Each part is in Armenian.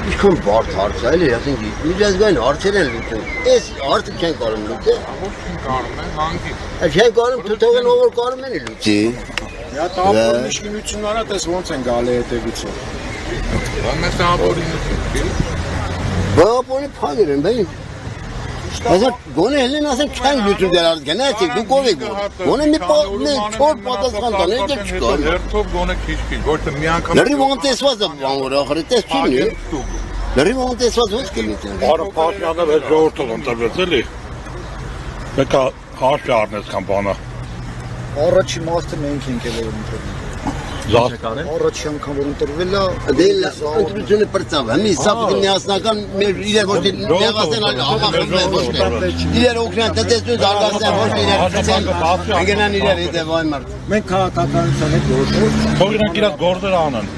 Ինչքան բարդ հարց է, էլի, ասենք, միջազգային հարցեր են լուծում։ Այս հարցը չեն կարող լուծել։ Կարող են հանգի։ Չեն կարող թութողն ով որ կարող են լուծի։ Դա տապոր միշկինությունները տես ոնց են գալի հետևիցով։ Բայց ապորին Բապոնի փագեր են, բային։ Ասա գոնե հենց ասենք չեն լուծում դեռ գնացեք դուք ով եք գոնե մի չոր պատասխան տան եկեք չկա հերթով գոնե քիչ-քիչ ոչ թե մի անգամ լրի ոնտեսված է բան որ ախրի տեսցունի լրի ոնտեսված ոչ կլինի Բարը Փաշյանը վեր ժողովրդով ընտրվեց էլի Մեկ հաշվի առնես կան բանը Առաջի մասը մենք ենք ելել ընտրվել։ Առաջի անգամ որ ընտրվել է, դել ընտրությունը բրծավ հմի սա միասնական մեր իրար ոչ նեղացեն համախմբել ոչ իրար օգնան տնտեսություն զարգացնեն ոչ իրար ընկնան իրար հետև այ մարդ մենք քաղաքականության հետ որոշում Թողինակ իրաց գործերը անեն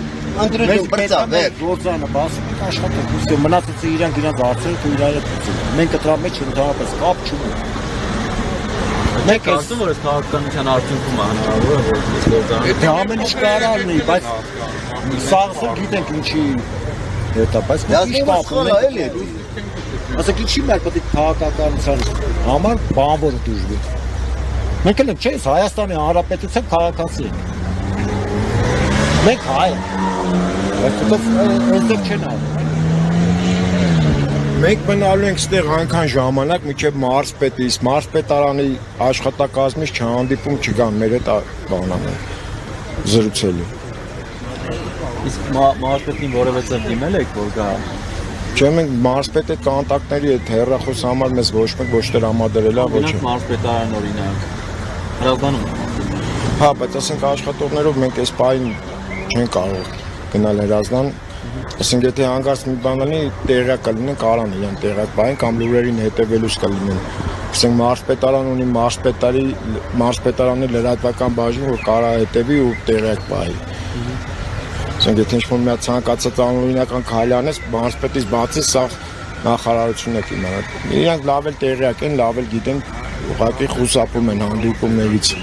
ընտրություն բրծավ գործանը բացում ենք աշխատենք ուստի մնացածը իրանք իրենց հարցերը ու իրար հետ փոխում։ Մենք դրա մեջ ընդհանրապես կապ չունենք։ Մենք ասում որ այս քաղաքականության արդյունքում է հնարավոր որ այս գործարանը Դե ամեն ինչ կարող լինի, բայց սաղսը գիտենք ինչի հետա, բայց մենք ինչ կապում ենք էլի Ասեք ինչի մեր պետք է քաղաքականության համար բանվոր դժվի։ Մենք էլ չէ, Հայաստանի Հանրապետության քաղաքացի ենք։ Մենք հայ ենք։ Բայց դա այստեղ չեն անում։ Մենք մնալու ենք ստեղ այնքան ժամանակ, մինչև մարզպետից, մարզպետարանի աշխատակազմից չհանդիպում չգան մեր հետ բանանը զրուցելու։ իսկ մարզպետին որևէ ձև դիմել եք որ գա Չէ, մենք մարզպետի հետ կոնտակտների հետ հեռախոս համար մեզ ոչ մեկ ոչ տրամադրել է, ոչ Մենակ մարզպետարան օրինակ հրավանում Հա, բայց ասենք աշխատողներով մենք այս պահին չեն կարող գնալ հրազդան Ասենք եթե հանգարց մի բան լինի, տեղյակ կլինեն կարան իրեն տեղյակ բային կամ լուրերին հետևելուց կլինեն Ասենք մարզպետարան ունի մարզպետարանի լրատվական բաժին, որ կարա հետևի ու տեղյակ բայի Ասենք եթե ինչ-որ մի ցանկացած անօրինական քայլ անես, մարզպետից բացի սա նախարարությունն է իմանալ Իրանք լավ էլ տեղյակ են, լավ էլ գիտեն, ուղղակի խուսափում են հանդիպումներից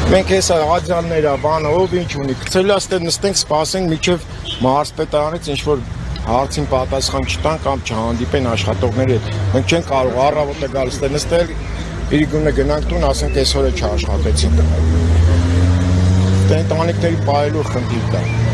Մենք հեսա աջանները, բանը, ով ինչ ունի, կցել աստեղ նստենք, սպասենք, միջև մարզպետարանից ինչ-որ հարցին պատասխան չտան կամ չհանդիպեն աշխատողների հետ Մենք չեն կարող առավոտը գալ ստեղ նստել, իրիկունը գնանք տուն, ասենք այսօր է չաշխատեցին Դե ընտանիքների պահելու խնդիր կա